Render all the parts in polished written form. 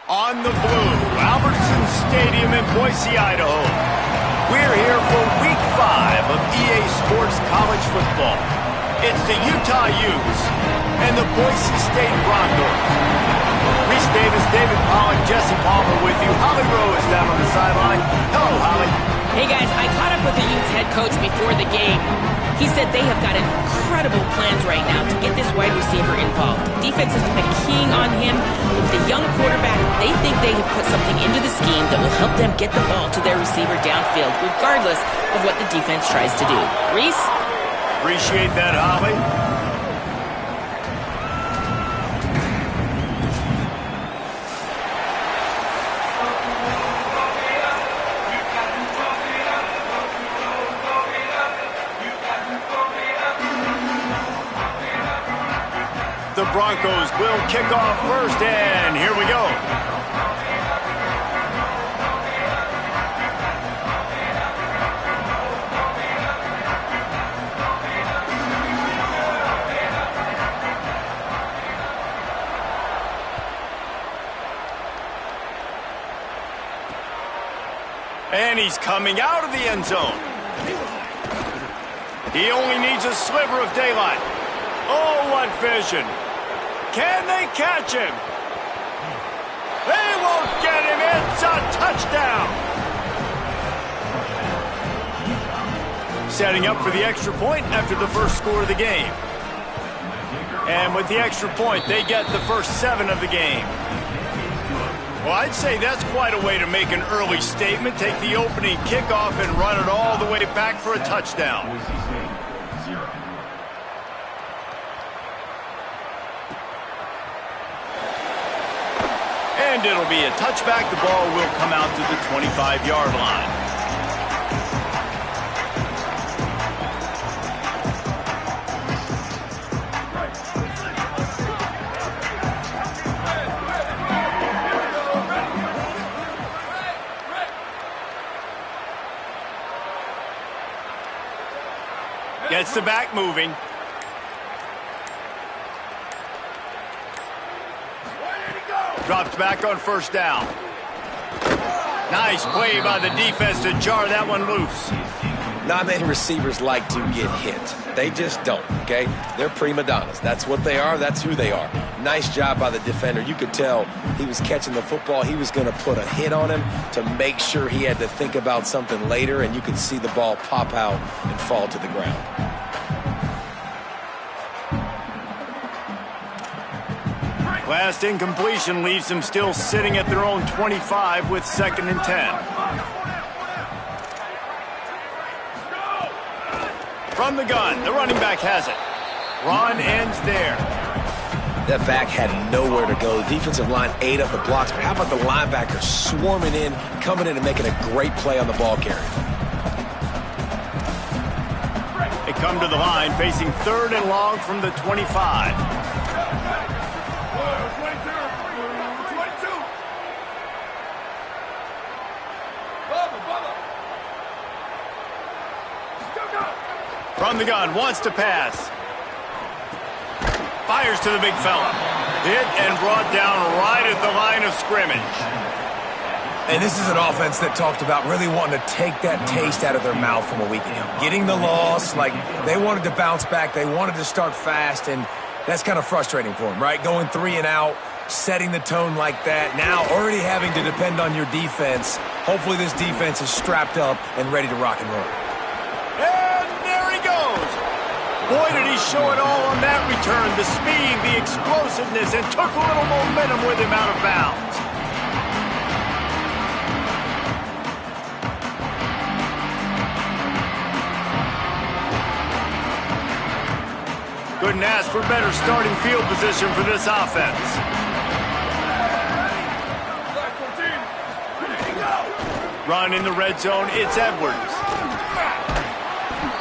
on the blue, Albertson Stadium in Boise, Idaho. We're here for Week 5 of EA Sports College Football. It's the Utah Utes and the Boise State Broncos. Reese Davis, David Pollock, Jesse Palmer with you. Holly Rowe is down on the sideline. Hello, Holly. Hey, guys, I caught up with the Utes head coach before the game. He said they have got incredible plans right now to get this wide receiver involved. Defense has been keying on him. With the young quarterback, they think they have put something into the scheme that will help them get the ball to their receiver downfield, regardless of what the defense tries to do. Reese? Appreciate that, Holly. The Broncos will kick off first, and here we go. And he's coming out of the end zone. He only needs a sliver of daylight. Oh, what vision. Can they catch him? They won't get him. It's a touchdown. Setting up for the extra point after the first score of the game. And with the extra point, they get the first 7 of the game. Well, I'd say that's quite a way to make an early statement. Take the opening kickoff and run it all the way back for a touchdown. And it'll be a touchback. The ball will come out to the 25-yard line. Gets the back moving. Drops back on first down. Nice play by the defense to jar that one loose. Not many receivers like to get hit. They just don't, okay? They're prima donnas. That's what they are. That's who they are. Nice job by the defender. You could tell he was catching the football. He was going to put a hit on him to make sure he had to think about something later, and you could see the ball pop out and fall to the ground. Last incompletion leaves them still sitting at their own 25 with 2nd and 10. From the gun, the running back has it. Run ends there. That back had nowhere to go. The defensive line ate up the blocks, but how about the linebacker swarming in, coming in and making a great play on the ball carrier? They come to the line facing 3rd and long from the 25. From the gun, wants to pass. Fires to the big fella. Hit and brought down right at the line of scrimmage. And this is an offense that talked about really wanting to take that taste out of their mouth from a week ago. Getting the loss, like they wanted to bounce back. They wanted to start fast, and that's kind of frustrating for them, right? Going 3 and out, setting the tone like that. Now already having to depend on your defense. Hopefully this defense is strapped up and ready to rock and roll. Boy, did he show it all on that return. The speed, the explosiveness, and took a little momentum with him out of bounds. Couldn't ask for better starting field position for this offense. Run in the red zone, it's Edwards.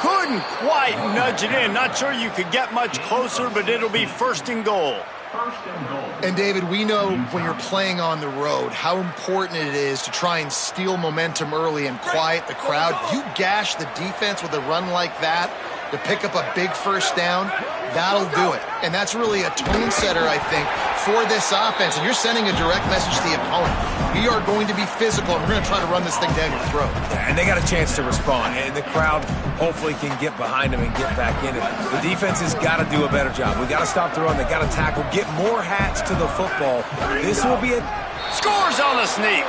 Couldn't quite nudge it in. Not sure you could get much closer, but it'll be 1st and goal. And David, we know when you're playing on the road how important it is to try and steal momentum early and quiet the crowd. You gash the defense with a run like that, to pick up a big first down, that'll do it. And that's really a tone setter, I think, for this offense. And you're sending a direct message to the opponent. We are going to be physical, and we're going to try to run this thing down your throat. Yeah, and they got a chance to respond. And the crowd hopefully can get behind them and get back in it. The defense has got to do a better job. We got to stop the run. They got to tackle, get more hats to the football. This will be a... Scores on the sneak.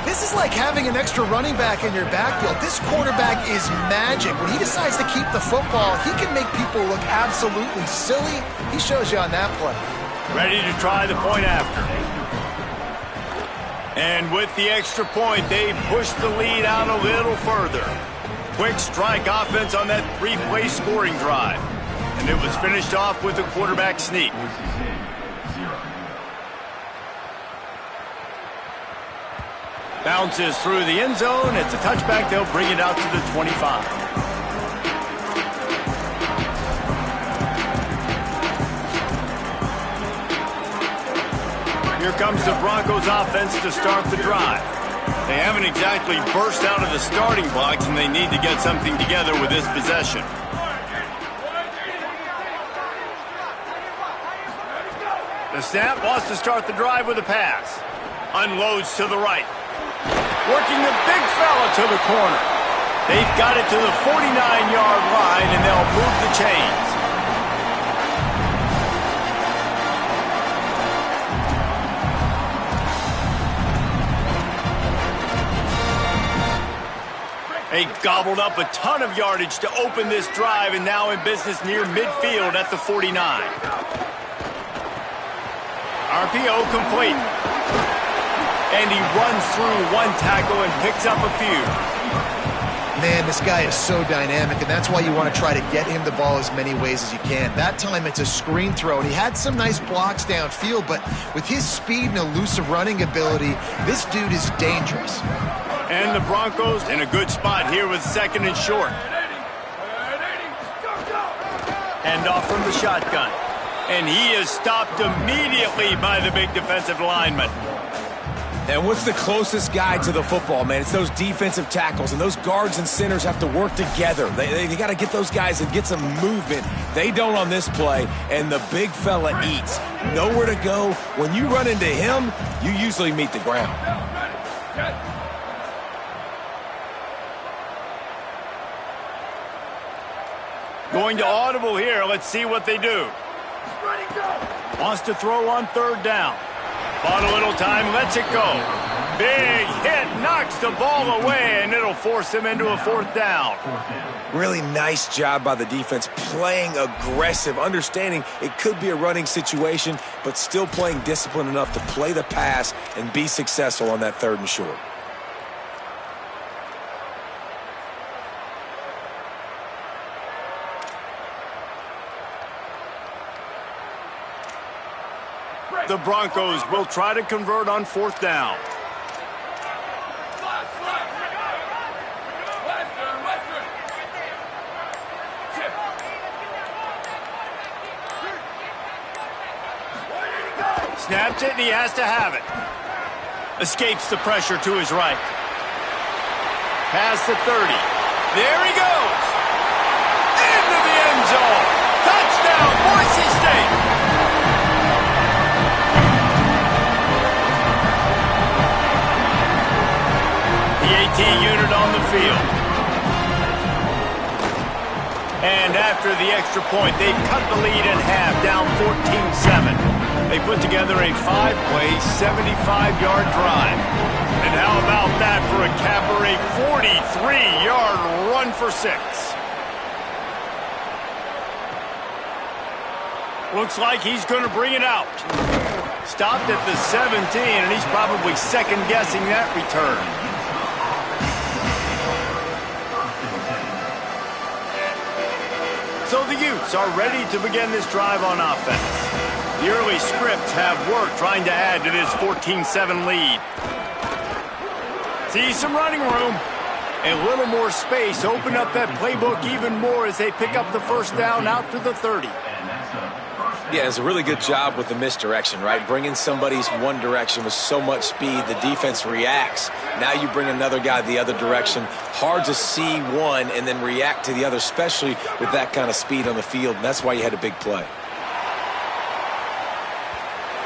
This is like having an extra running back in your backfield. This quarterback is magic. When he decides to keep the football, he can make people look absolutely silly. He shows you on that play. Ready to try the point after. And with the extra point, they push the lead out a little further. Quick strike offense on that three-play scoring drive. And it was finished off with a quarterback sneak. Bounces through the end zone. It's a touchback. They'll bring it out to the 25. Here comes the Broncos offense to start the drive. They haven't exactly burst out of the starting blocks, and they need to get something together with this possession. The snap wants to start the drive with a pass. Unloads to the right. Working the big fella to the corner. They've got it to the 49-yard line, and they'll move the chains. They gobbled up a ton of yardage to open this drive, and now in business near midfield at the 49. RPO complete. And he runs through one tackle and picks up a few. Man, this guy is so dynamic, and that's why you want to try to get him the ball as many ways as you can. That time it's a screen throw, and he had some nice blocks downfield, but with his speed and elusive running ability, this dude is dangerous. And the Broncos in a good spot here with second and short. Hand off from the shotgun. And he is stopped immediately by the big defensive lineman. And what's the closest guy to the football, man? It's those defensive tackles, and those guards and centers have to work together. They got to get those guys and get some movement. They don't on this play, and the big fella eats. Nowhere to go. When you run into him, you usually meet the ground. Going to audible here. Let's see what they do. Wants to throw on third down. Bought a little time, lets it go. Big hit, knocks the ball away, and it'll force him into a fourth down. Really nice job by the defense, playing aggressive, understanding it could be a running situation, but still playing disciplined enough to play the pass and be successful on that third and short. The Broncos will try to convert on fourth down. Snaps it, and he has to have it. Escapes the pressure to his right. Past the 30. There he goes. Into the end zone. Touchdown, Boise State. The 18 unit on the field. And after the extra point, they've cut the lead in half, down 14-7. They put together a 5-play, 75-yard drive. And how about that for a capper, a 43-yard run for 6. Looks like he's going to bring it out. Stopped at the 17, and he's probably second-guessing that return. So the Utes are ready to begin this drive on offense. The early scripts have worked trying to add to this 14-7 lead. See some running room. A little more space. Open up that playbook even more as they pick up the first down out to the 30. Yeah, it's a really good job with the misdirection, right? Bringing somebody's one direction with so much speed, the defense reacts. Now you bring another guy the other direction. Hard to see one and then react to the other, especially with that kind of speed on the field, and that's why you had a big play.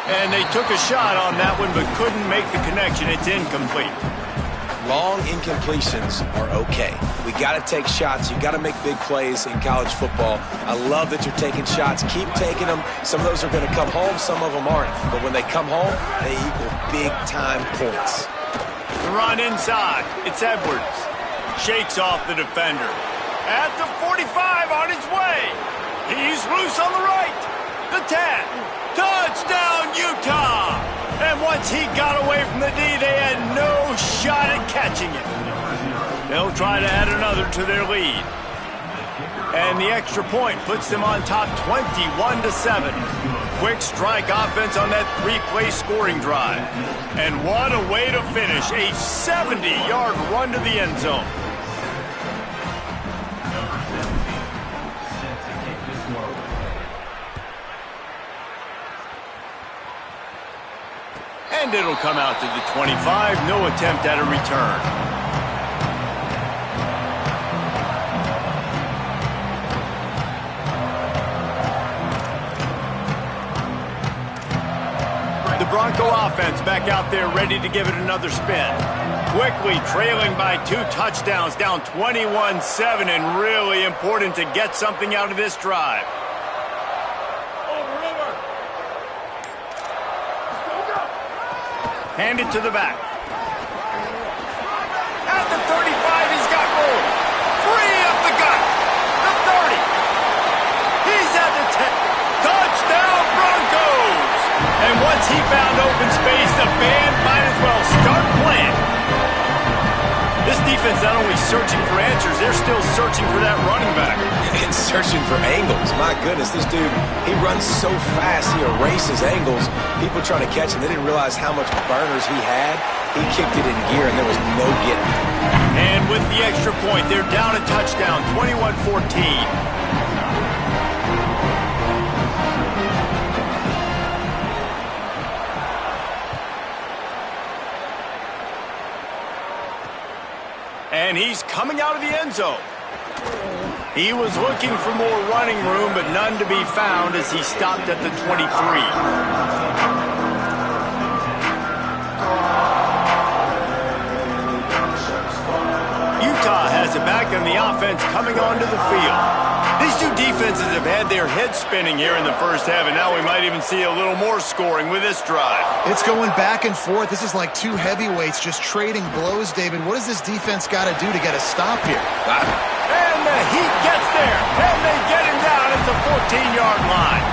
And they took a shot on that one but couldn't make the connection. It's incomplete. Long incompletions are okay. We got to take shots. You got to make big plays in college football. I love that you're taking shots. Keep taking them. Some of those are going to come home. Some of them aren't. But when they come home, they equal big-time points. The run inside. It's Edwards. Shakes off the defender. At the 45 on his way. He's loose on the right. The 10. Touchdown, Utah! And once he got away from the D, they had no shot at catching it. They'll try to add another to their lead. And the extra point puts them on top 21-7. Quick strike offense on that three-play scoring drive. And what a way to finish. A 70-yard run to the end zone. And it'll come out to the 25. No attempt at a return. The Bronco offense back out there ready to give it another spin. Quickly trailing by 2 touchdowns, down 21-7, and really important to get something out of this drive. Hand it to the back. At the 35, he's got room. Free up the gut. The 30. He's at the 10. Touchdown, Broncos! And once he found open space, the band might as well start playing. This defense not only searching for answers, they're still searching for that running back. And searching for angles. My goodness, this dude, he runs so fast, he erases angles. People trying to catch him, they didn't realize how much burners he had. He kicked it in gear, and there was no getting it. And with the extra point, they're down a touchdown, 21-14. And he's coming out of the end zone. He was looking for more running room, but none to be found as he stopped at the 23. Utah has it back on the offense coming onto the field. These two defenses have had their heads spinning here in the first half, and now we might even see a little more scoring with this drive. It's going back and forth. This is like two heavyweights just trading blows, David. What does this defense got to do to get a stop here? And the heat gets there, and they get him down at the 14-yard line.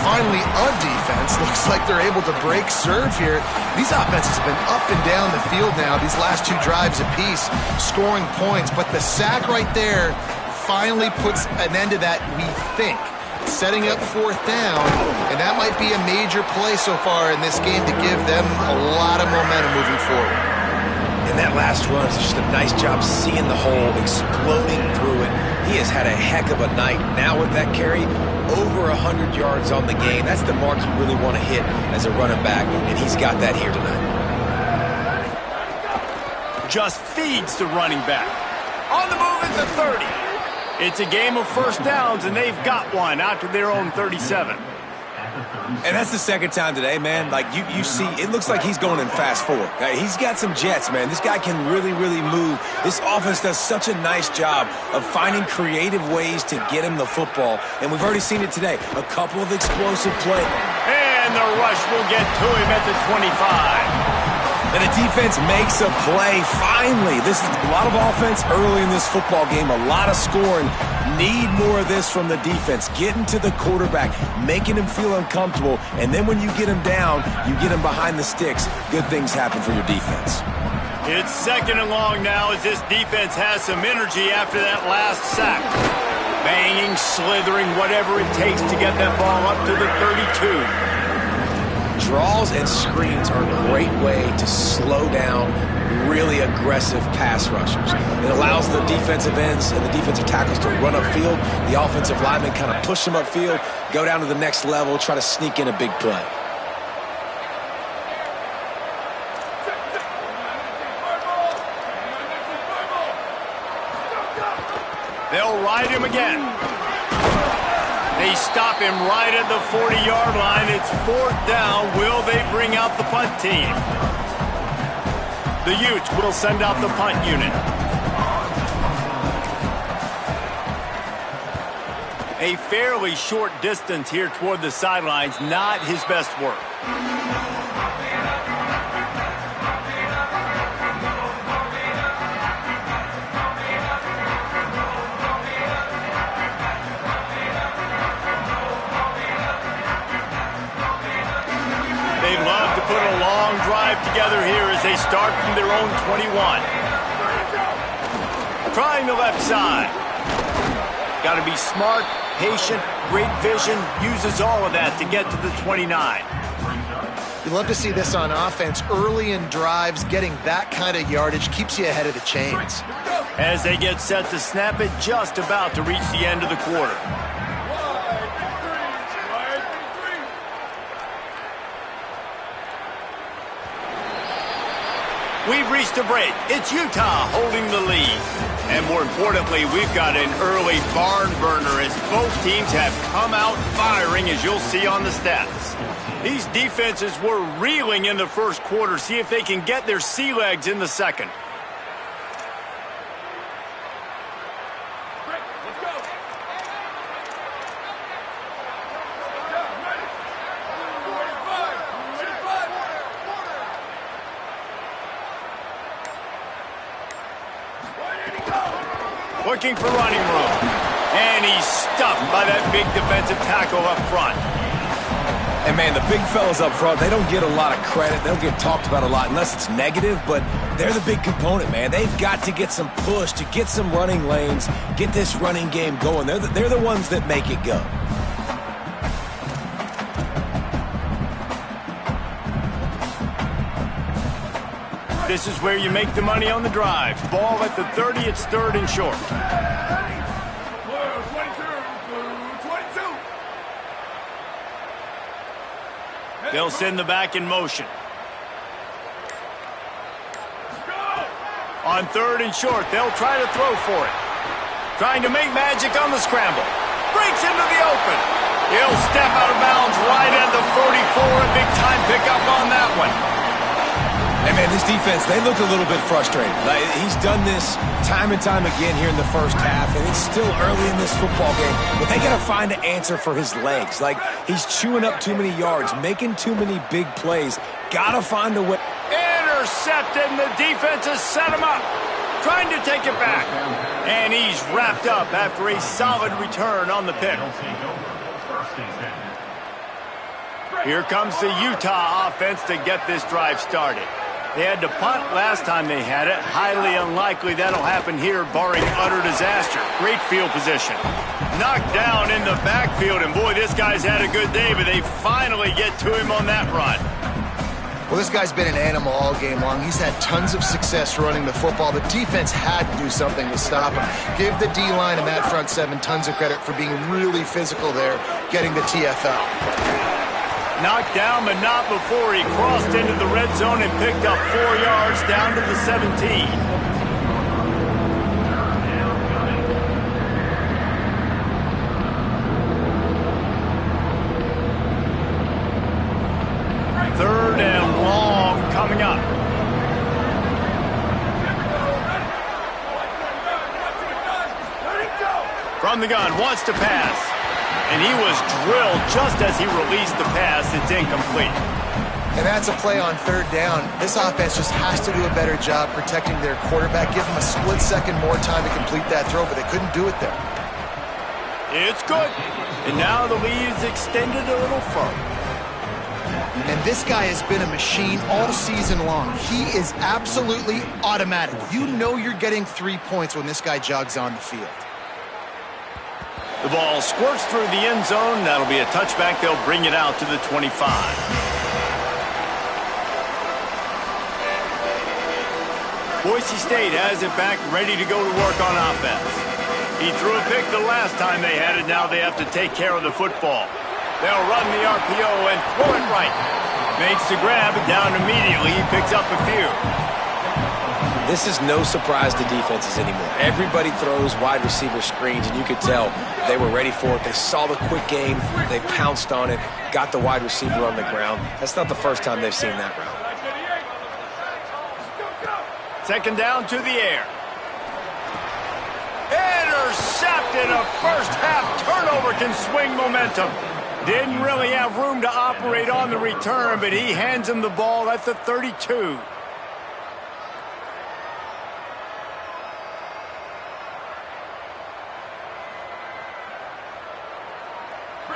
Finally, a defense. Looks like they're able to break serve here. These offenses have been up and down the field now, these last 2 drives apiece, scoring points. But the sack right there finally puts an end to that, we think. Setting up 4th down, and that might be a major play so far in this game to give them a lot of momentum moving forward. And that last run is just a nice job seeing the hole, exploding through it. He has had a heck of a night. Now with that carry, over 100 yards on the game. That's the mark you really want to hit as a running back, and he's got that here tonight. Just feeds the running back. On the move at the 30. It's a game of first downs, and they've got one out to their own 37. And that's the second time today, man. Like, you see, it looks like he's going in fast forward. He's got some jets, man. This guy can really, really move. This offense does such a nice job of finding creative ways to get him the football. And we've already seen it today. A couple of explosive plays. And the rush will get to him at the 25. And the defense makes a play, finally. This is a lot of offense early in this football game, a lot of scoring. Need more of this from the defense. Getting to the quarterback, making him feel uncomfortable, and then when you get him down, you get him behind the sticks. Good things happen for your defense. It's 2nd and long now as this defense has some energy after that last sack. Banging, slithering, whatever it takes to get that ball up to the 32. Draws and screens are a great way to slow down really aggressive pass rushers. It allows the defensive ends and the defensive tackles to run upfield. The offensive linemen kind of push them upfield, go down to the next level, try to sneak in a big play. They'll ride him again. They stop him right at the 40-yard line. It's 4th down. Will they bring out the punt team? The Utes will send out the punt unit. A fairly short distance here toward the sidelines. Not his best work. They love to put a long drive together here as they start from their own 21. Trying the left side. Got to be smart, patient, great vision, uses all of that to get to the 29. You love to see this on offense. Early in drives, getting that kind of yardage keeps you ahead of the chains. As they get set to snap it, just about to reach the end of the quarter. We've reached a break. It's Utah holding the lead. And more importantly, we've got an early barn burner as both teams have come out firing, as you'll see on the stats. These defenses were reeling in the first quarter. See if they can get their sea legs in the second. Looking for running room. And he's stuffed by that big defensive tackle up front. And, man, the big fellas up front, they don't get a lot of credit. They don't get talked about a lot unless it's negative, but they're the big component, man. They've got to get some push to get some running lanes, get this running game going. They're the ones that make it go. This is where you make the money on the drives. Ball at the 30, it's 3rd and short. They'll send the back in motion. On 3rd and short, they'll try to throw for it. Trying to make magic on the scramble. Breaks into the open. He'll step out of bounds right at the 44. A big time pickup on that one. And, man, this defense, they look a little bit frustrated. He's done this time and time again here in the first half, and it's still early in this football game. But they got to find an answer for his legs. He's chewing up too many yards, making too many big plays. Got to find a way. Intercepted, and the defense has set him up. Trying to take it back. And he's wrapped up after a solid return on the pick. Here comes the Utah offense to get this drive started. They had to punt last time they had it. Highly unlikely that'll happen here, barring utter disaster. Great field position. Knocked down in the backfield, and boy, this guy's had a good day, but they finally get to him on that run. Well, this guy's been an animal all game long. He's had tons of success running the football. The defense had to do something to stop him. Give the D-line and that front seven tons of credit for being really physical there, getting the TFL. Knocked down, but not before he crossed into the red zone and picked up 4 yards down to the 17. Third and long coming up. From the gun, wants to pass. And he was drilled just as he released the pass. It's incomplete. And that's a play on 3rd down. This offense just has to do a better job protecting their quarterback. Give them a split second more time to complete that throw, but they couldn't do it there. It's good. And now the lead is extended a little further. And this guy has been a machine all season long. He is absolutely automatic. You know you're getting 3 points when this guy jogs on the field. The ball squirts through the end zone. That'll be a touchback. They'll bring it out to the 25. Boise State has it back, ready to go to work on offense. He threw a pick the last time they had it. Now they have to take care of the football. They'll run the RPO and throw it right. Makes the grab, down immediately. He picks up a few. This is no surprise to defenses anymore. Everybody throws wide receiver screens, and you could tell they were ready for it. They saw the quick game. They pounced on it, got the wide receiver on the ground. That's not the first time they've seen that route. Second down to the air. Intercepted. A first-half turnover can swing momentum. Didn't really have room to operate on the return, but he hands him the ball at the 32.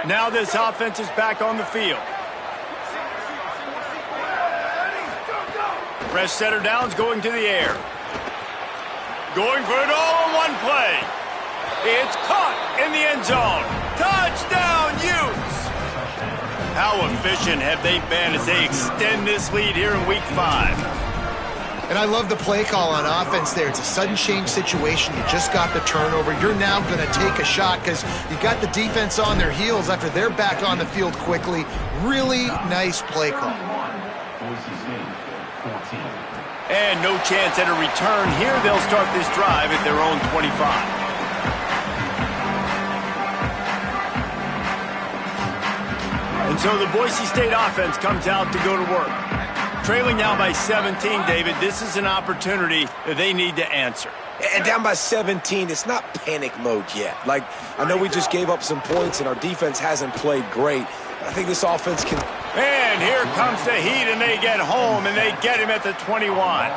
Now this offense is back on the field. Fresh setter downs going to the air. Going for it all in one play. It's caught in the end zone. Touchdown, Utes! How efficient have they been as they extend this lead here in Week 5? And I love the play call on offense there. It's a sudden change situation. You just got the turnover. You're now going to take a shot because you got the defense on their heels after they're back on the field quickly. Really nice play call. And no chance at a return here. They'll start this drive at their own 25. And so the Boise State offense comes out to go to work. Trailing now by 17, David, this is an opportunity that they need to answer. And down by 17, it's not panic mode yet. Like, I know we just gave up some points and our defense hasn't played great. I think this offense can... And here comes the heat, and they get home, and they get him at the 21.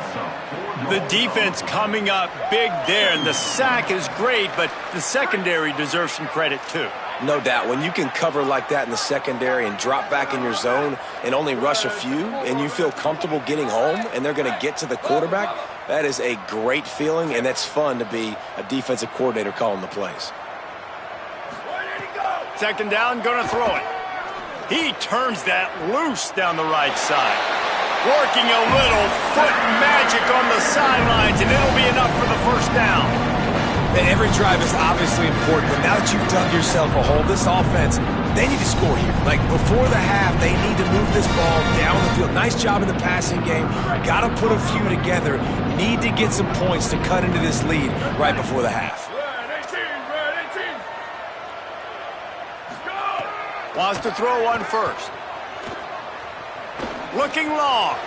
The defense coming up big there, and the sack is great, but the secondary deserves some credit too. No doubt. When you can cover like that in the secondary and drop back in your zone and only rush a few, and you feel comfortable getting home, and they're going to get to the quarterback, that is a great feeling, and that's fun to be a defensive coordinator calling the plays. Second down, going to throw it. He turns that loose down the right side. Working a little foot magic on the sidelines, and it'll be enough for the first down. And every drive is obviously important, but now that you've dug yourself a hole, this offense, they need to score here. Like, before the half, they need to move this ball down the field. Nice job in the passing game. Got to put a few together. Need to get some points to cut into this lead right before the half. Wants to throw one first. Looking long.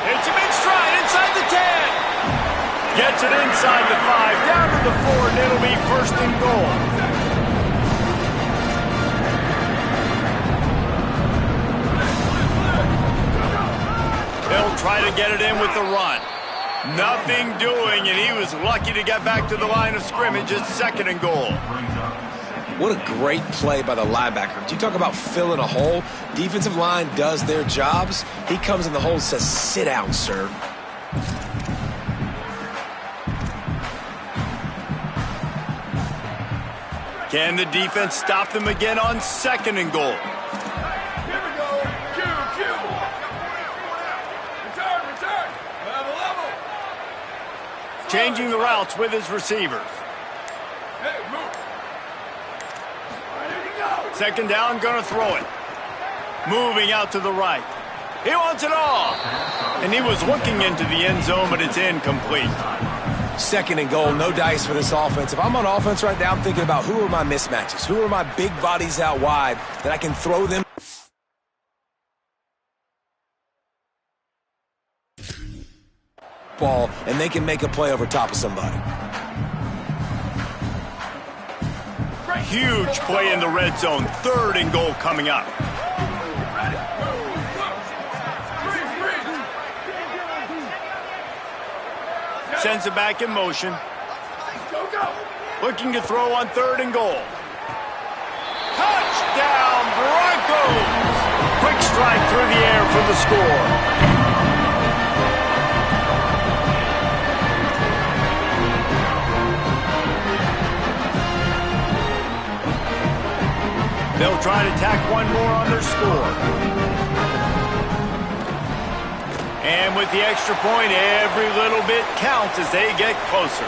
Hits him in stride inside the 10. Gets it inside the 5, down to the 4, and it'll be first and goal. They'll try to get it in with the run. Nothing doing, and he was lucky to get back to the line of scrimmage. It's second and goal. What a great play by the linebacker. You talk about filling a hole. Defensive line does their jobs. He comes in the hole and says, sit down, sir. Can the defense stop them again on second and goal? Here we go. Q. Return. Level. Changing the routes with his receivers. Hey, move. Second down, gonna throw it. Moving out to the right. He wants it all. And he was looking into the end zone, but it's incomplete. Second and goal, no dice for this offense. If I'm on offense right now, I'm thinking about who are my mismatches? Who are my big bodies out wide that I can throw them? Ball, and they can make a play over top of somebody. Huge play in the red zone. Third and goal coming up. Sends it back in motion. Looking to throw on third and goal. Touchdown, Broncos! Quick strike through the air for the score. They'll try to tack one more on their score. And with the extra point, every little bit counts as they get closer.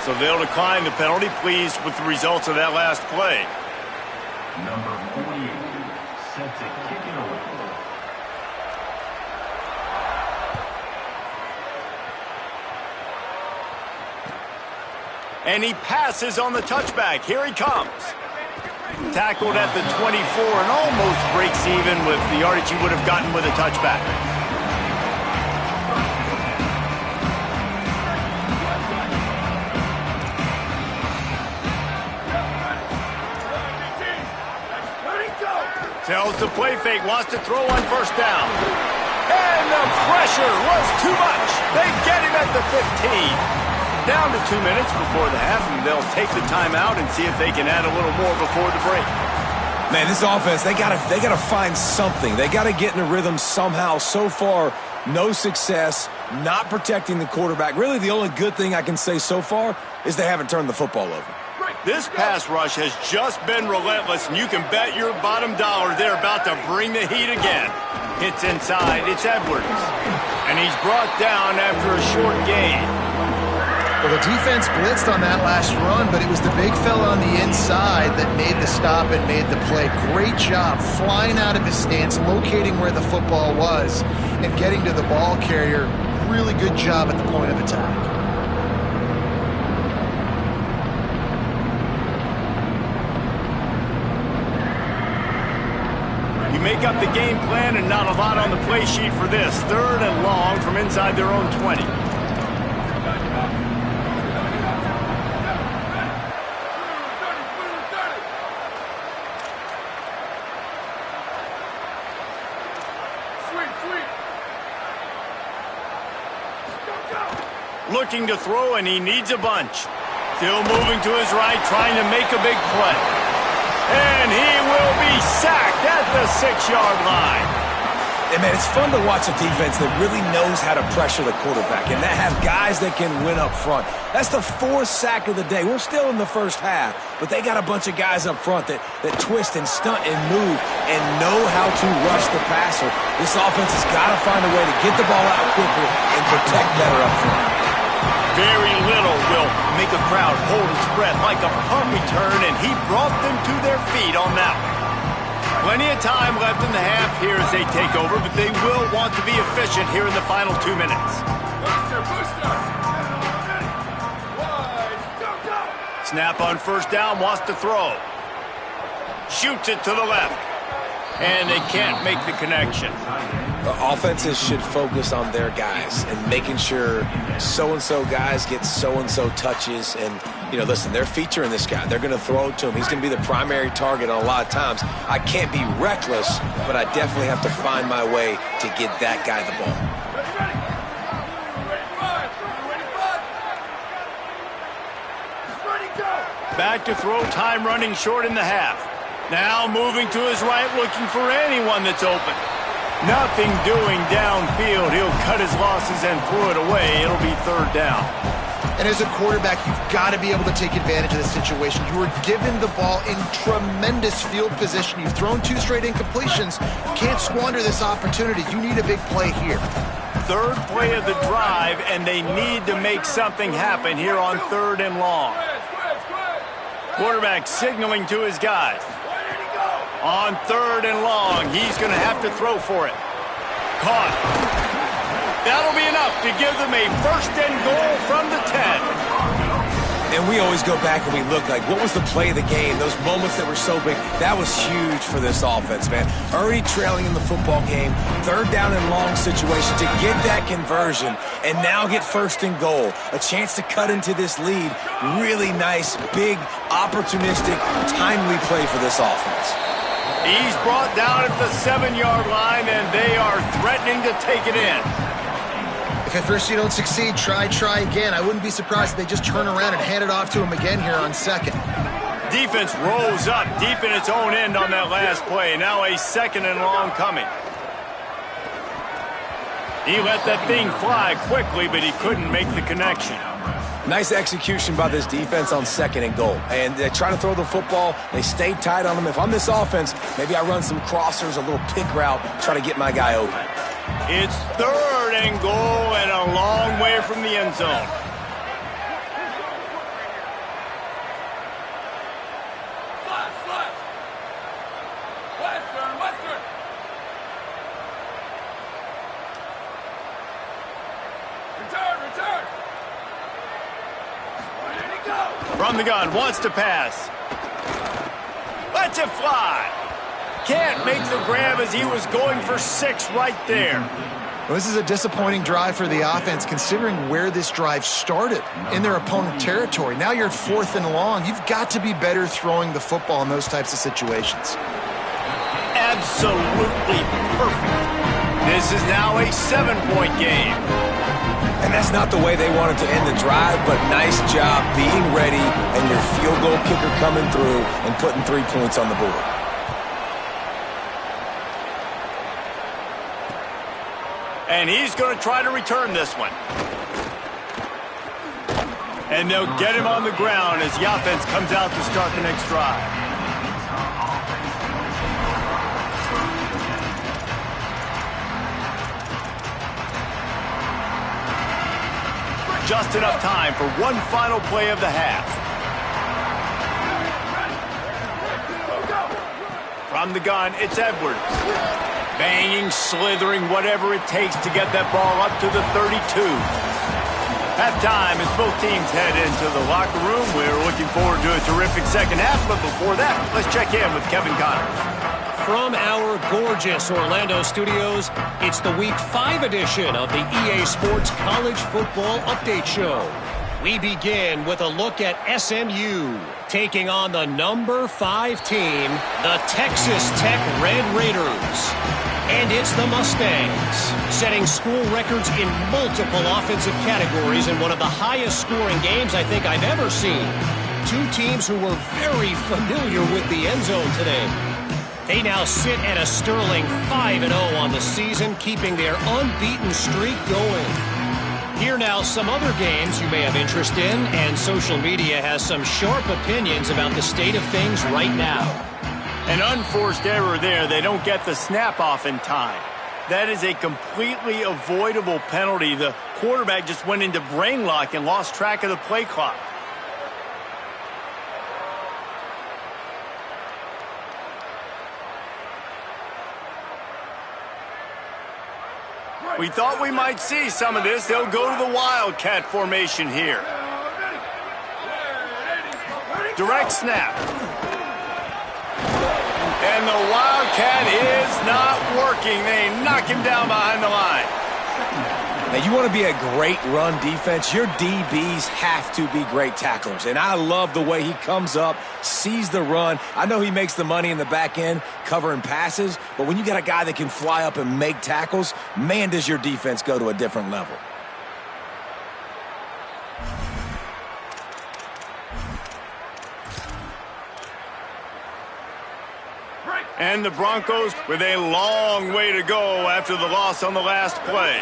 So they'll decline the penalty, pleased with the results of that last play. Number 48, set to kick it away. And he passes on the touchback. Here he comes. Tackled at the 24 and almost breaks even with the yardage he would have gotten with a touchback. Tells the play fake, wants to throw on first down. And the pressure was too much. They get him at the 15. Down to 2 minutes before the half, and they'll take the timeout and see if they can add a little more before the break. Man, this offense, they gotta find something. They gotta get in a rhythm somehow. So far, no success, not protecting the quarterback. Really, the only good thing I can say so far is they haven't turned the football over. This pass rush has just been relentless, and you can bet your bottom dollar they're about to bring the heat again. Hits inside, it's Edwards. And he's brought down after a short gain. Well, the defense blitzed on that last run, but it was the big fella on the inside that made the stop and made the play. Great job flying out of his stance, locating where the football was, and getting to the ball carrier. Really good job at the point of attack. You make up the game plan and not a lot on the play sheet for this. 3rd and long from inside their own 20. Looking to throw, and he needs a bunch. Still moving to his right, trying to make a big play. And he will be sacked at the 6-yard line. And, man, it's fun to watch a defense that really knows how to pressure the quarterback and that have guys that can win up front. That's the 4th sack of the day. We're still in the first half, but they got a bunch of guys up front that twist and stunt and move and know how to rush the passer. This offense has got to find a way to get the ball out quicker and protect better up front. Very little will make a crowd hold its breath like a punt return, and he brought them to their feet on that one. Plenty of time left in the half here as they take over, but they will want to be efficient here in the final 2 minutes. Booster. Snap on first down, wants to throw. Shoots it to the left. And they can't make the connection. Offenses should focus on their guys and making sure so-and-so guys get so-and-so touches. And, you know, listen, they're featuring this guy. They're going to throw it to him. He's going to be the primary target on a lot of times. I can't be reckless, but I definitely have to find my way to get that guy the ball. Back to throw, time running short in the half. Now moving to his right, looking for anyone that's open. Nothing doing downfield. He'll cut his losses and throw it away. It'll be 3rd down. And as a quarterback, you've got to be able to take advantage of the situation. You were given the ball in tremendous field position. You've thrown 2 straight incompletions. You can't squander this opportunity. You need a big play here. 3rd play of the drive, and they need to make something happen here on 3rd and long. Quarterback signaling to his guys. On 3rd and long, he's going to have to throw for it. Caught. That'll be enough to give them a 1st and goal from the 10. And we always go back and we look like, what was the play of the game? Those moments that were so big, that was huge for this offense, man. Already trailing in the football game, 3rd down and long situation to get that conversion and now get 1st and goal. A chance to cut into this lead. Really nice, big, opportunistic, timely play for this offense. He's brought down at the 7-yard line, and they are threatening to take it in. If at first you don't succeed, try again. I wouldn't be surprised if they just turn around and hand it off to him again here on 2nd. Defense rolls up deep in its own end on that last play. Now a 2nd and long coming. He let that thing fly quickly, but he couldn't make the connection. Nice execution by this defense on 2nd and goal. And they try to throw the football. They stay tight on them. If I'm this offense, maybe I run some crossers, a little pick route, try to get my guy open. It's 3rd and goal and a long way from the end zone. Slash. Western. Return. Where did he go? From the gun, wants to pass. Lets it fly. Can't make the grab as he was going for 6 right there. Well, this is a disappointing drive for the offense, considering where this drive started in their opponent territory. Now you're at 4th and long. You've got to be better throwing the football in those types of situations. Absolutely perfect. This is now a 7-point game. And that's not the way they wanted to end the drive, but nice job being ready and your field goal kicker coming through and putting 3 points on the board. And he's going to try to return this one. And they'll get him on the ground as the offense comes out to start the next drive. Just enough time for one final play of the half. From the gun, it's Edwards. Banging, slithering, whatever it takes to get that ball up to the 32. Halftime as both teams head into the locker room. We're looking forward to a terrific second half, but before that, let's check in with Kevin Connors. From our gorgeous Orlando studios, it's the Week 5 edition of the EA Sports College Football Update Show. We begin with a look at SMU, taking on the number 5 team, the Texas Tech Red Raiders. And it's the Mustangs, setting school records in multiple offensive categories in one of the highest scoring games I think I've ever seen. 2 teams who were very familiar with the end zone today. They now sit at a sterling 5-0 on the season, keeping their unbeaten streak going. Here now some other games you may have interest in, and social media has some sharp opinions about the state of things right now. An unforced error there. They don't get the snap off in time. That is a completely avoidable penalty. The quarterback just went into brain lock and lost track of the play clock. We thought we might see some of this. They'll go to the Wildcat formation here. Direct snap. And the Wildcat is not working. They knock him down behind the line. Now, you want to be a great run defense, your DBs have to be great tacklers. And I love the way he comes up, sees the run. I know he makes the money in the back end covering passes, but when you got a guy that can fly up and make tackles, man, does your defense go to a different level. And the Broncos with a long way to go after the loss on the last play.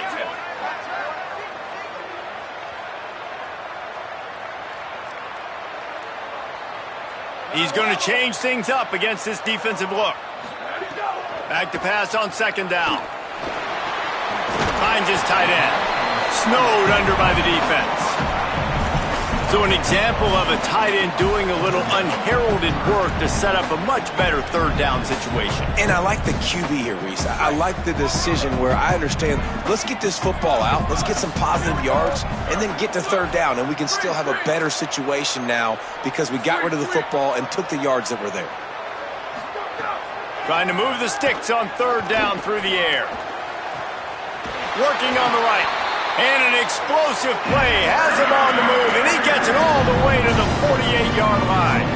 He's going to change things up against this defensive look. Back to pass on 2nd down. Finds his tight end. Snowed under by the defense. So an example of a tight end doing a little unheralded work to set up a much better 3rd down situation. And I like the QB here, Reese. I like the decision where I understand, let's get this football out, let's get some positive yards, and then get to 3rd down, and we can still have a better situation now because we got rid of the football and took the yards that were there. Trying to move the sticks on 3rd down through the air. Working on the right. And an explosive play has him on the move, and he gets it all the way to the 48-yard line.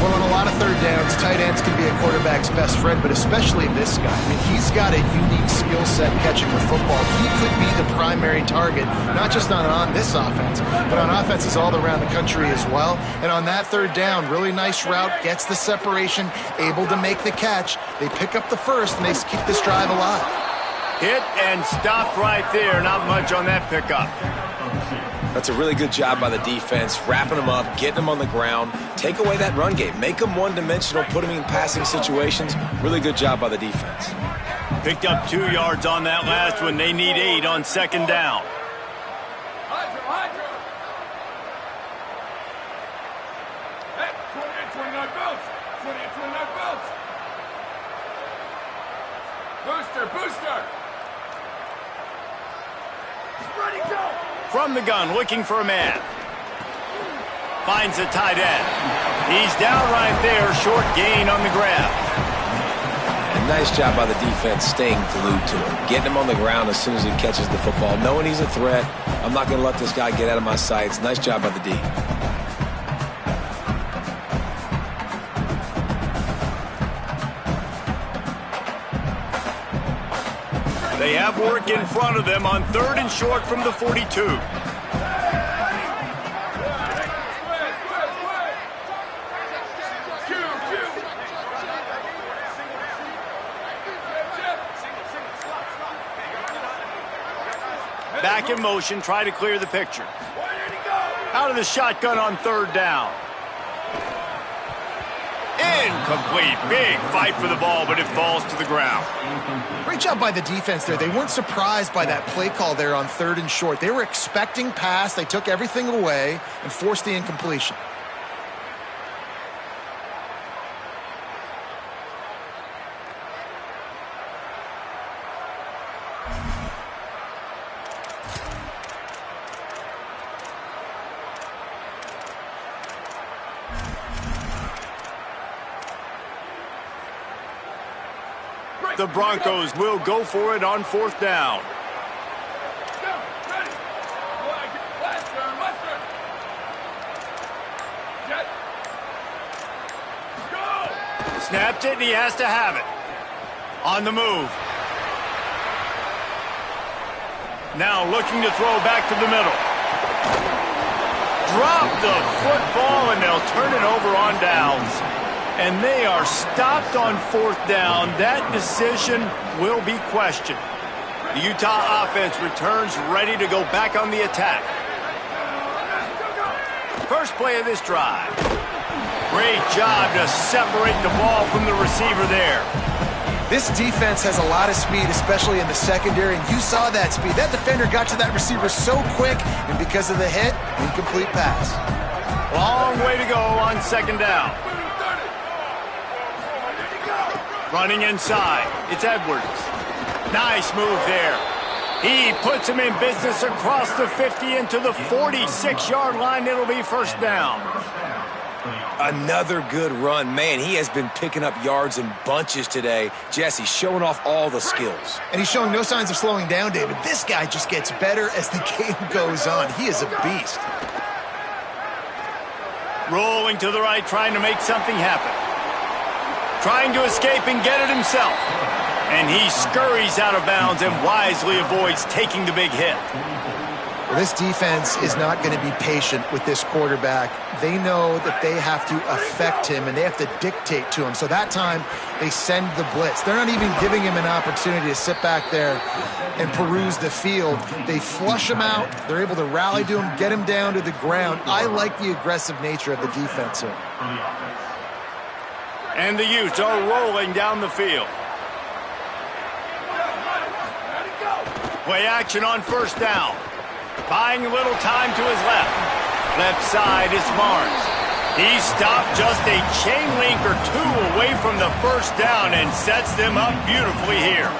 Well, on a lot of 3rd downs, tight ends can be a quarterback's best friend, but especially this guy. I mean, he's got a unique skill set catching the football. He could be the primary target, not just on this offense, but on offenses all around the country as well. And on that 3rd down, really nice route, gets the separation, able to make the catch. They pick up the first, and they keep this drive alive. Hit and stopped right there. Not much on that pickup. That's a really good job by the defense, wrapping them up, getting them on the ground, take away that run game, make them one-dimensional, put them in passing situations. Really good job by the defense. Picked up 2 yards on that last one. They need 8 on second down. Hydra. Hey, 28-29 bounce. 28-29 bounce. Booster. Ready, go. From the gun, looking for a man. Finds a tight end. He's down right there, short gain on the grab. And nice job by the defense staying glued to him. Getting him on the ground as soon as he catches the football. Knowing he's a threat, I'm not going to let this guy get out of my sights. Nice job by the D. They have work in front of them on 3rd and short from the 42. Back in motion, try to clear the picture. Out of the shotgun on 3rd down. Incomplete. Big fight for the ball, but it falls to the ground. Great job by the defense there. They weren't surprised by that play call there on 3rd and short. They were expecting pass. They took everything away and forced the incompletion. The Broncos will go for it on 4th down. Snapped it, and he has to have it. On the move. Now looking to throw back to the middle. Drop the football, and they'll turn it over on downs. And they are stopped on 4th down. That decision will be questioned. The Utah offense returns ready to go back on the attack. First play of this drive. Great job to separate the ball from the receiver there. This defense has a lot of speed, especially in the secondary, and you saw that speed. That defender got to that receiver so quick, and because of the hit, incomplete pass. Long way to go on 2nd down. Running inside, it's Edwards. Nice move there. He puts him in business across the 50 into the 46-yard line. It'll be 1st down. Another good run. Man, he has been picking up yards in bunches today. Jesse showing off all the skills. And he's showing no signs of slowing down, David. This guy just gets better as the game goes on. He is a beast. Rolling to the right, trying to make something happen. Trying to escape and get it himself. And he scurries out of bounds and wisely avoids taking the big hit. Well, this defense is not going to be patient with this quarterback. They know that they have to affect him and they have to dictate to him. So that time, they send the blitz. They're not even giving him an opportunity to sit back there and peruse the field. They flush him out. They're able to rally to him, get him down to the ground. I like the aggressive nature of the defense here. And the Utes are rolling down the field. Play action on 1st down. Buying a little time to his left. Left side is Barnes. He stopped just a chain link or 2 away from the 1st down and sets them up beautifully here.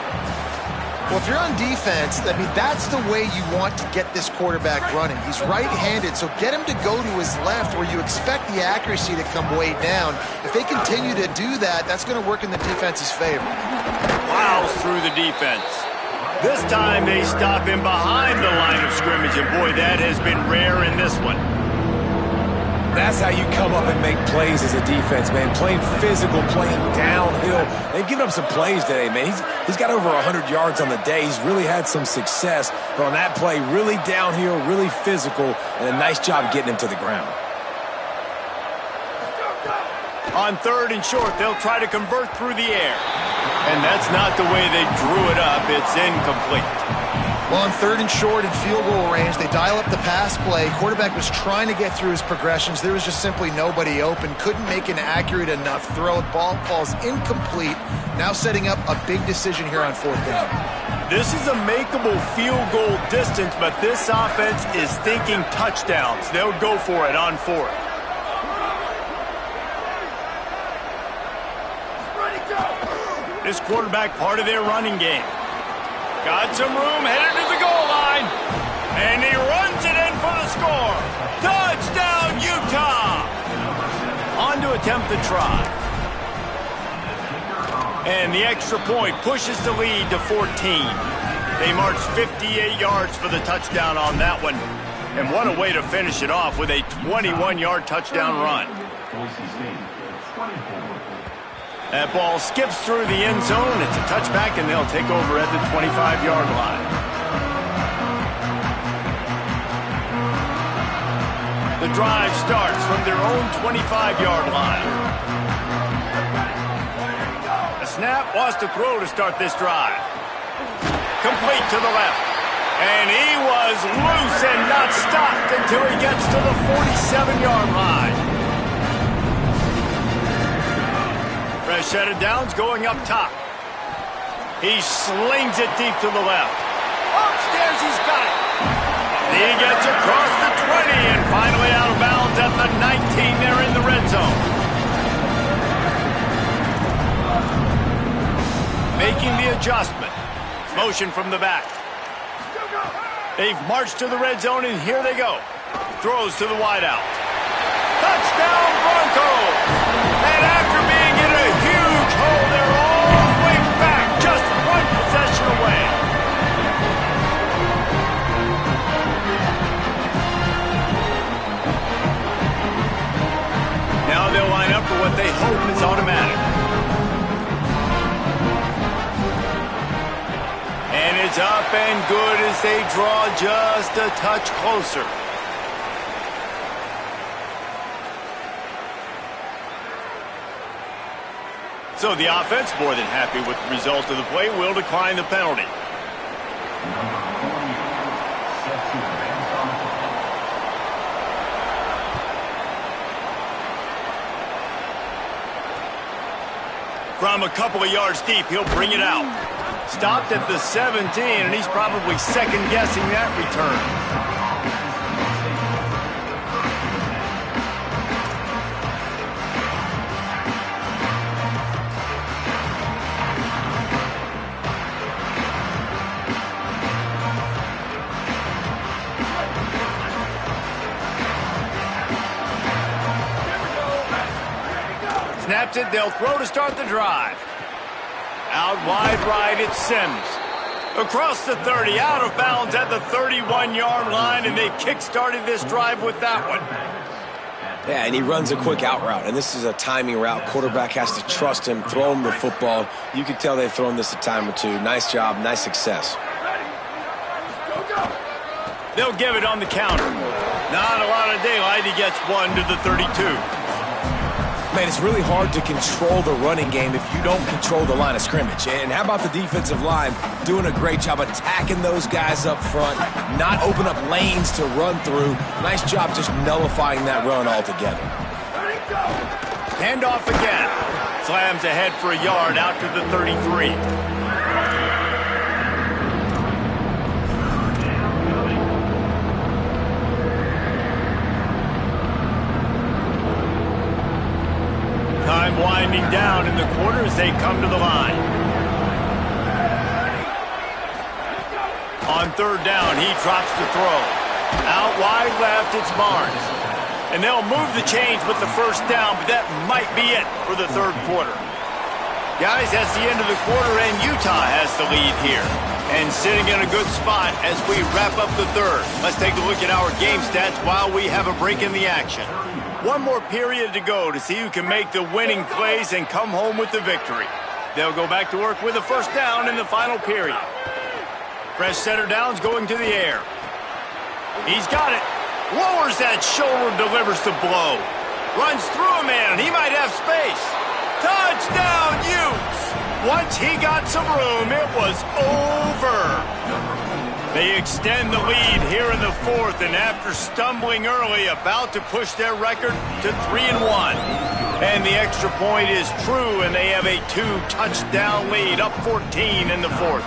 Well, if you're on defense, I mean, that's the way you want to get this quarterback running. He's right-handed, so get him to go to his left where you expect the accuracy to come way down. If they continue to do that, that's going to work in the defense's favor. Plows through the defense. This time they stop him behind the line of scrimmage, and boy, that has been rare in this one. That's how you come up and make plays as a defense, man. Playing physical, playing downhill. They've given up some plays today, man. He's got over 100 yards on the day. He's really had some success. But on that play, really downhill, really physical, and a nice job getting him to the ground. On 3rd and short, they'll try to convert through the air. And that's not the way they drew it up. It's incomplete. Well, on 3rd and short in field goal range, they dial up the pass play. Quarterback was trying to get through his progressions. There was just simply nobody open. Couldn't make an accurate enough throw. Ball falls incomplete. Now setting up a big decision here on 4th down. This is a makeable field goal distance, but this offense is thinking touchdowns. They'll go for it on 4th. This quarterback part of their running game. Got some room, headed to the goal line. And he runs it in for the score. Touchdown, Utah! On to attempt the try. And the extra point pushes the lead to 14. They marched 58 yards for the touchdown on that one. And what a way to finish it off with a 21-yard touchdown run. That ball skips through the end zone. It's a touchback, and they'll take over at the 25-yard line. The drive starts from their own 25-yard line. A snap wants to throw to start this drive. Complete to the left. And he was loose and not stopped until he gets to the 47-yard line. Fresh set of downs going up top. He slings it deep to the left. Upstairs, he's got it. He gets across the 20 and finally out of bounds at the 19. They're in the red zone. Making the adjustment. Motion from the back. They've marched to the red zone, and here they go. Throws to the wideout. Touchdown, Broncos! And after being in a huge hole, they're all the way back, just one possession away. Now they'll line up for what they hope is automatic. And it's up and good as they draw just a touch closer. So the offense, more than happy with the result of the play, will decline the penalty. From a couple of yards deep, he'll bring it out. Stopped at the 17, and he's probably second-guessing that return. Snaps it, they'll throw to start the drive. Out wide right, it's Sims. Across the 30, out of bounds at the 31-yard line, and they kick-started this drive with that one. Yeah, and he runs a quick out route, and this is a timing route. Quarterback has to trust him, throw him the football. You can tell they've thrown this a time or two. Nice job, nice success. They'll give it on the counter. Not a lot of daylight. He gets one to the 32. Man, it's really hard to control the running game if you don't control the line of scrimmage. And how about the defensive line doing a great job attacking those guys up front, not open up lanes to run through. Nice job just nullifying that run altogether. Hand off again. Slams ahead for a yard out to the 33. Time winding down in the quarter as they come to the line. On third down, he drops the throw. Out wide left, it's Barnes. And they'll move the chains with the first down, but that might be it for the third quarter. Guys, that's the end of the quarter, and Utah has the lead here. And sitting in a good spot as we wrap up the third. Let's take a look at our game stats while we have a break in the action. One more period to go to see who can make the winning plays and come home with the victory. They'll go back to work with a first down in the final period. Fresh center downs going to the air. He's got it. Lowers that shoulder, delivers the blow. Runs through a man, and he might have space. Touchdown, Utes! Once he got some room, it was over. They extend the lead here in the fourth, and after stumbling early, about to push their record to 3-1. And the extra point is true, and they have a 2-touchdown lead, up 14 in the fourth.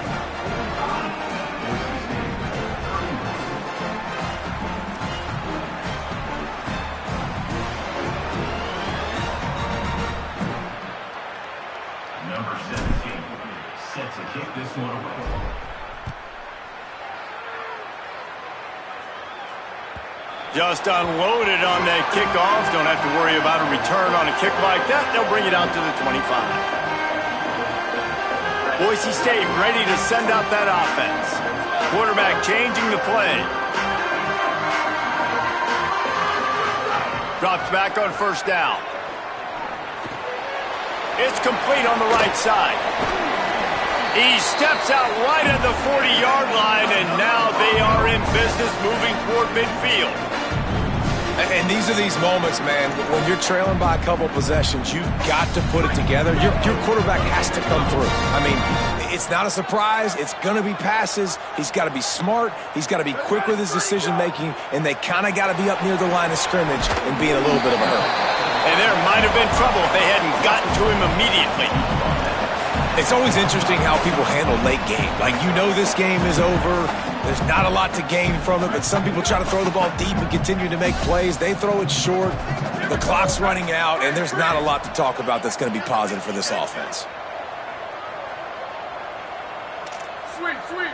Number 17, set to kick this one away. Just unloaded on that kickoff. Don't have to worry about a return on a kick like that. They'll bring it out to the 25. Boise State ready to send out that offense. Quarterback changing the play. Drops back on first down. It's complete on the right side. He steps out right at the 40-yard line, and now they are in business moving toward midfield. And these are these moments, man, when you're trailing by a couple possessions, you've got to put it together. Your quarterback has to come through. I mean, it's not a surprise. It's going to be passes. He's got to be smart. He's got to be quick with his decision-making, and they kind of got to be up near the line of scrimmage and be in a little bit of a hurry. And there might have been trouble if they hadn't gotten to him immediately. It's always interesting how people handle late game. Like, you know this game is over. There's not a lot to gain from it, but some people try to throw the ball deep and continue to make plays. They throw it short. The clock's running out, and there's not a lot to talk about that's going to be positive for this offense. Sweep, sweep.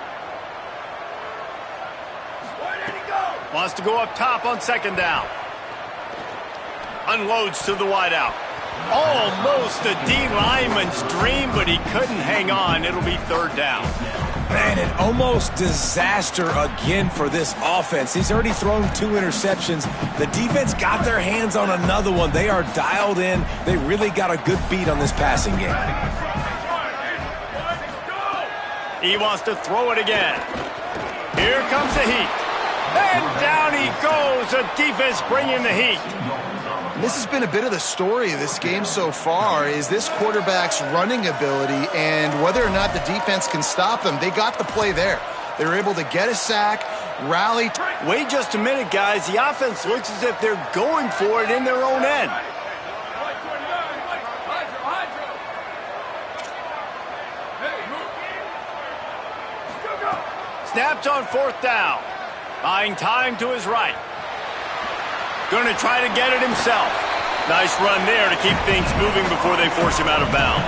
Where did he go? Wants to go up top on second down. Unloads to the wideout. Almost a D lineman's dream, but he couldn't hang on. It'll be third down. Man, an almost disaster again for this offense. He's already thrown 2 interceptions. The defense got their hands on another one. They are dialed in. They really got a good beat on this passing game. He wants to throw it again. Here comes the heat. And down he goes. The defense bringing the heat. This has been a bit of the story of this game so far, is this quarterback's running ability and whether or not the defense can stop them. They got the play there. They were able to get a sack, rally. Wait just a minute, guys. The offense looks as if they're going for it in their own end. Snapped on fourth down. Buying time to his right. Going to try to get it himself. Nice run there to keep things moving before they force him out of bounds.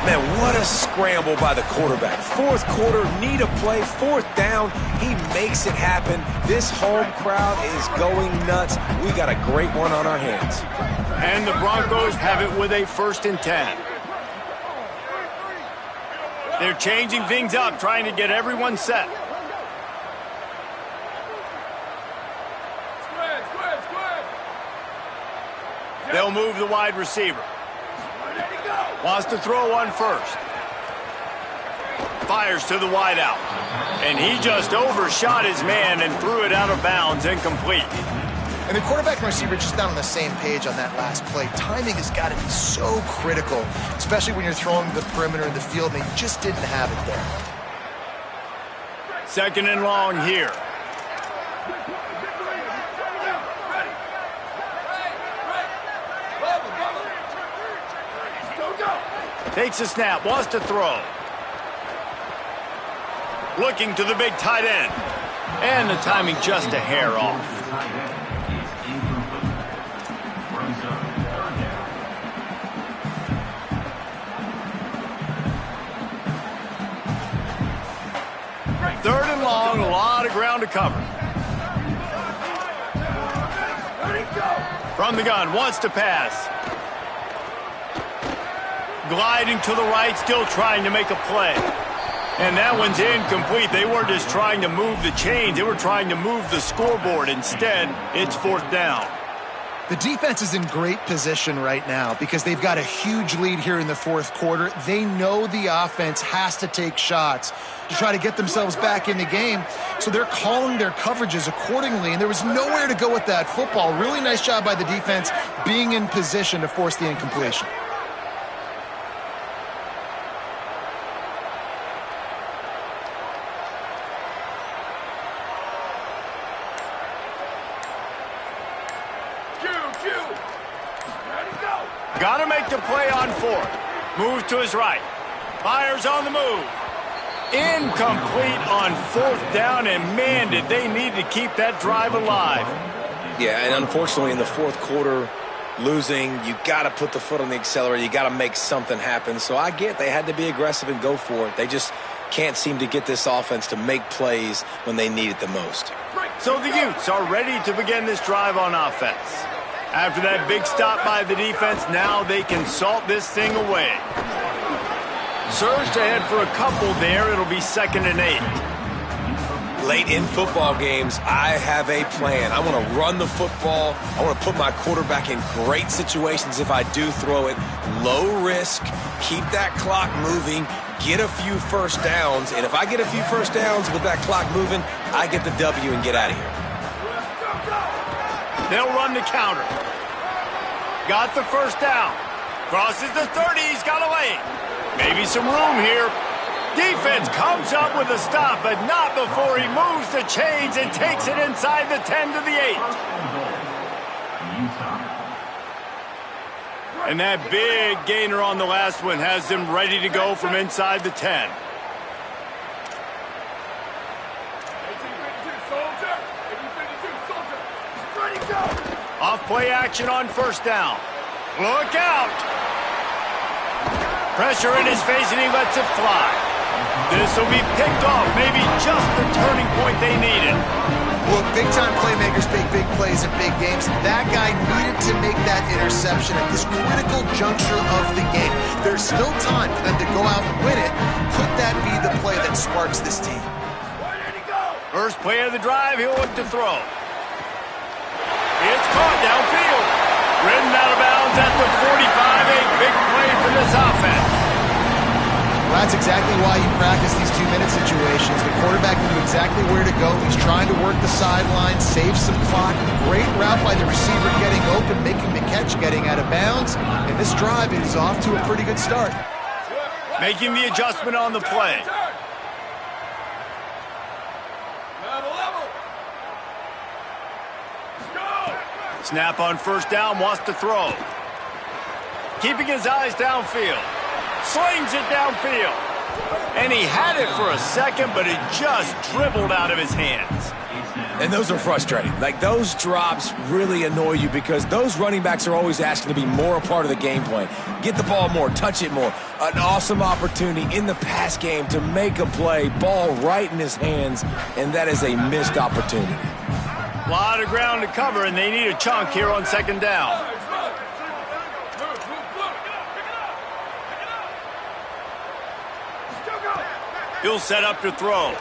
Man, what a scramble by the quarterback. Fourth quarter, need a play, fourth down. He makes it happen. This home crowd is going nuts. We got a great one on our hands. And the Broncos have it with a 1st and 10. They're changing things up, trying to get everyone set. They'll move the wide receiver. Wants to throw one first. Fires to the wideout. And he just overshot his man and threw it out of bounds, incomplete. And the quarterback and receiver just not on the same page on that last play. Timing has got to be so critical, especially when you're throwing the perimeter of the field, and they just didn't have it there. 2nd and long here. Takes a snap, wants to throw. Looking to the big tight end. And the timing just a hair off. Third and long, a lot of ground to cover. From the gun, wants to pass. Gliding to the right, still trying to make a play. And that one's incomplete. They weren't just trying to move the chains. They were trying to move the scoreboard. Instead, it's fourth down. The defense is in great position right now because they've got a huge lead here in the fourth quarter. They know the offense has to take shots to try to get themselves back in the game. So they're calling their coverages accordingly, and there was nowhere to go with that football. Really nice job by the defense being in position to force the incompletion. Got to make the play on 4th. Moves to his right. Fires on the move. Incomplete on 4th down, and man, did they need to keep that drive alive. Yeah, and unfortunately in the 4th quarter, losing, you got to put the foot on the accelerator. You got to make something happen. So I get they had to be aggressive and go for it. They just can't seem to get this offense to make plays when they need it the most. So the Utes are ready to begin this drive on offense. After that big stop by the defense, now they can salt this thing away. Surged ahead for a couple there. It'll be 2nd and 8. Late in football games, I have a plan. I want to run the football. I want to put my quarterback in great situations if I do throw it. Low risk, keep that clock moving, get a few first downs. And if I get a few first downs with that clock moving, I get the W and get out of here. They'll run the counter. Got the first down. Crosses the 30. He's got away. Maybe some room here. Defense comes up with a stop, but not before he moves the chains and takes it inside the 10 to the 8. And that big gainer on the last one has them ready to go from inside the 10. Off play action on first down. Look out! Pressure in his face, and he lets it fly. This will be picked off, maybe just the turning point they needed. Look, big-time playmakers make big plays in big games. That guy needed to make that interception at this critical juncture of the game. There's still time for them to go out and win it. Could that be the play that sparks this team? First play of the drive, he'll look to throw. It's caught downfield. Ridden out of bounds at the 45. A big play for this offense. Well, that's exactly why you practice these 2-minute situations. The quarterback knew exactly where to go. He's trying to work the sideline, save some clock. Great route by the receiver getting open, making the catch, getting out of bounds. And this drive is off to a pretty good start. Making the adjustment on the play. Snap on first down, wants to throw. Keeping his eyes downfield. Slings it downfield. And he had it for a second, but it just dribbled out of his hands. And those are frustrating. Like, those drops really annoy you because those running backs are always asking to be more a part of the game plan. Get the ball more, touch it more. An awesome opportunity in the pass game to make a play, ball right in his hands, and that is a missed opportunity. A lot of ground to cover, and they need a chunk here on second down. He'll set up to throw.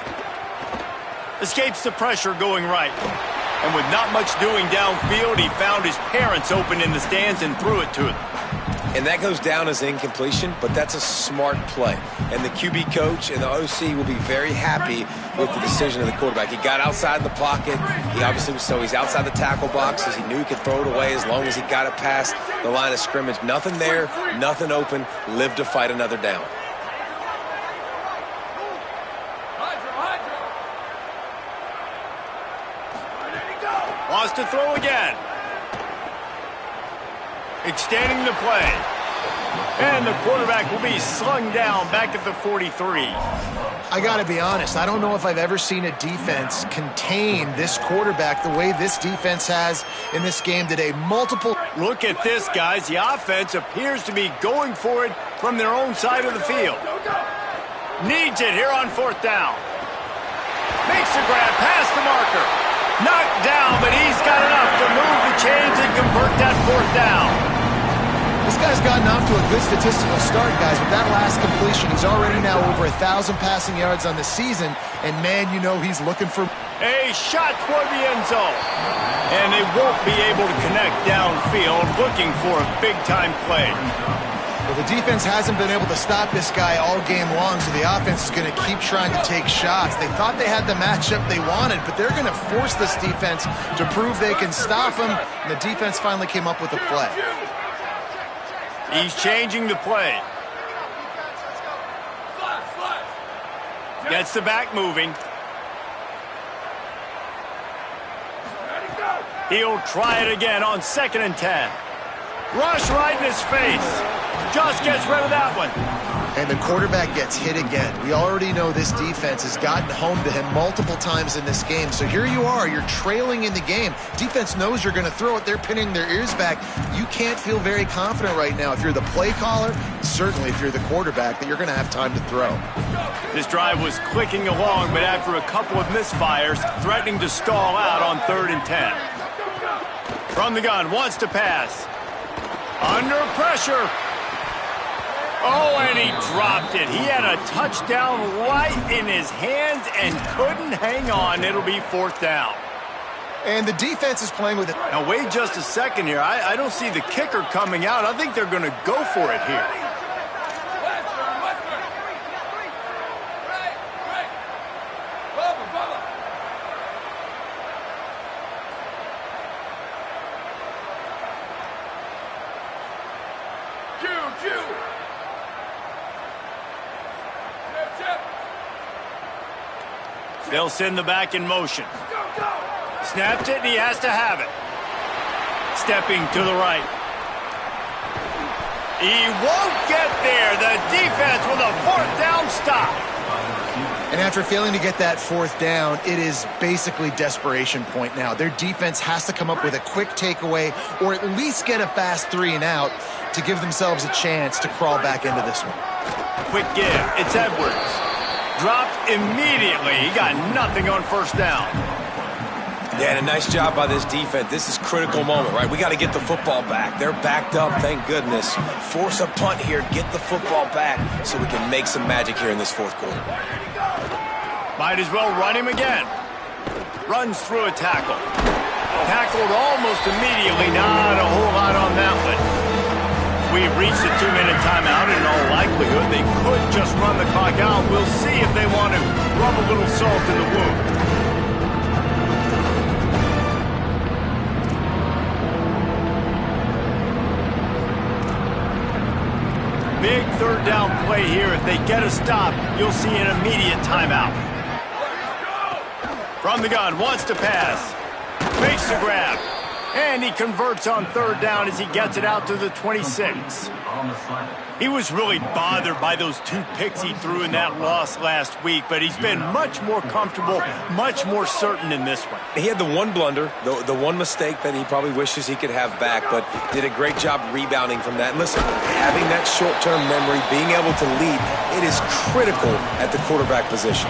Escapes the pressure going right. And with not much doing downfield, he found his parents open in the stands and threw it to them. And that goes down as incompletion, but that's a smart play. And the QB coach and the OC will be very happy with the decision of the quarterback. He got outside the pocket. He obviously was, so he's outside the tackle boxes. He knew he could throw it away as long as he got it past the line of scrimmage. Nothing there, nothing open. Live to fight another down. Wants to throw again. Extending the play. And the quarterback will be slung down back at the 43. I got to be honest, I don't know if I've ever seen a defense contain this quarterback the way this defense has in this game today. Multiple. Look at this, guys. The offense appears to be going for it from their own side of the field. Needs it here on fourth down. Makes the grab past the marker. Knocked down, but he's got enough to move the chains and convert that fourth down. This guy's gotten off to a good statistical start, guys. With that last completion, he's already now over 1,000 passing yards on the season. And, man, you know he's looking for a shot toward the end zone. And they won't be able to connect downfield, looking for a big-time play. Well, the defense hasn't been able to stop this guy all game long, so the offense is going to keep trying to take shots. They thought they had the matchup they wanted, but they're going to force this defense to prove they can stop him. And the defense finally came up with a play. He's changing the play. Gets the back moving. He'll try it again on 2nd and 10. Rush right in his face. Just gets rid of that one. And the quarterback gets hit again. We already know this defense has gotten home to him multiple times in this game. So here you are, you're trailing in the game. Defense knows you're going to throw it. They're pinning their ears back. You can't feel very confident right now if you're the play caller, certainly if you're the quarterback, that you're going to have time to throw. This drive was clicking along, but after a couple of misfires, threatening to stall out on 3rd and 10. From the gun, wants to pass. Under pressure. Oh, and he dropped it. He had a touchdown right in his hands and couldn't hang on. It'll be 4th down. And the defense is playing with it. Now, wait just a second here. I don't see the kicker coming out. I think they're going to go for it here. They'll send the back in motion. Snapped it, and he has to have it. Stepping to the right. He won't get there. The defense with a 4th down stop. And after failing to get that 4th down, it is basically desperation point now. Their defense has to come up with a quick takeaway or at least get a fast 3 and out to give themselves a chance to crawl back into this one. Quick give. It's Edwards. Dropped immediately. He got nothing on 1st down. Yeah, and a nice job by this defense. This is critical moment, right? We got to get the football back. They're backed up, thank goodness. Force a punt here, get the football back so we can make some magic here in this 4th quarter. Might as well run him again. Runs through a tackle. Tackled almost immediately. Not a whole lot on that one. We've reached a 2-minute timeout, and in all likelihood, they could just run the clock out. We'll see if they want to rub a little salt in the wound. Big 3rd down play here. If they get a stop, you'll see an immediate timeout. From the gun, wants to pass. Makes the grab. And he converts on 3rd down as he gets it out to the 26. He was really bothered by those 2 picks he threw in that loss last week, but he's been much more comfortable, much more certain in this one. He had the one blunder, the one mistake that he probably wishes he could have back, but did a great job rebounding from that. And listen, having that short-term memory, being able to lead, it is critical at the quarterback position.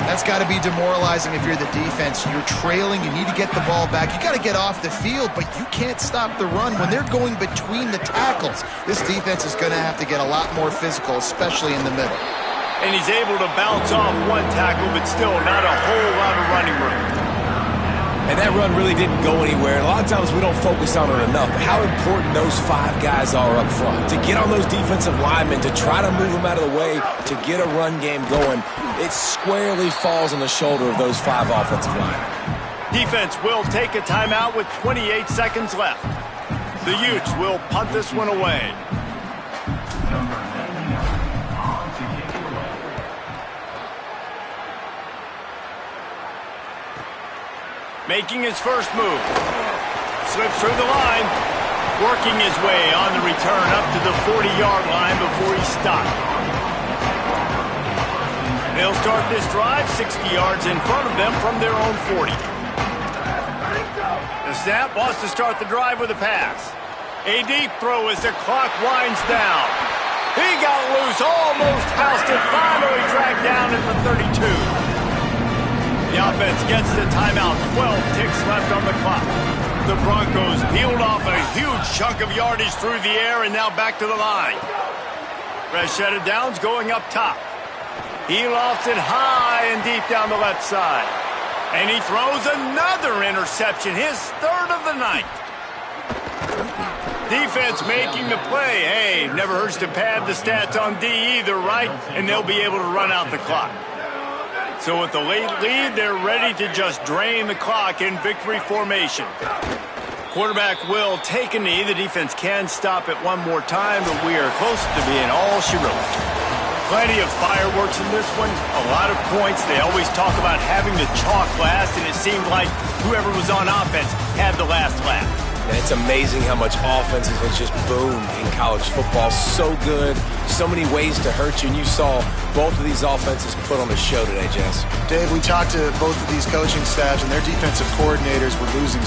That's got to be demoralizing if you're the defense. You're trailing. You need to get the ball back. You got to get off the field, but you can't stop the run. When they're going between the tackles, this defense is going to have to get a lot more physical, especially in the middle. And he's able to bounce off one tackle, but still not a whole lot of running room. And that run really didn't go anywhere. A lot of times we don't focus on it enough. How important those 5 guys are up front. To get on those defensive linemen, to try to move them out of the way, to get a run game going, it squarely falls on the shoulder of those 5 offensive linemen. Defense will take a timeout with 28 seconds left. The Utes will punt this one away. Making his first move. Slips through the line. Working his way on the return up to the 40-yard line before he stopped. They'll start this drive 60 yards in front of them from their own 40. The snap wants to start the drive with a pass. A deep throw as the clock winds down. He got loose, almost housed it, finally dragged down at the 32. The offense gets the timeout, 12 ticks left on the clock. The Broncos peeled off a huge chunk of yardage through the air and now back to the line. Rashad Downs going up top. He lofts it high and deep down the left side. And he throws another interception, his 3rd of the night. Defense making the play. Hey, never hurts to pad the stats on D either, right? And they'll be able to run out the clock. So with the late lead, they're ready to just drain the clock in victory formation. Quarterback will take a knee. The defense can stop it one more time, but we are close to being all she wrote. Plenty of fireworks in this one, a lot of points. They always talk about having the chalk last, and it seemed like whoever was on offense had the last laugh. And it's amazing how much offenses has just boomed in college football. So good, so many ways to hurt you, and you saw both of these offenses put on a show today, Jess. Dave, we talked to both of these coaching staffs, and their defensive coordinators were losing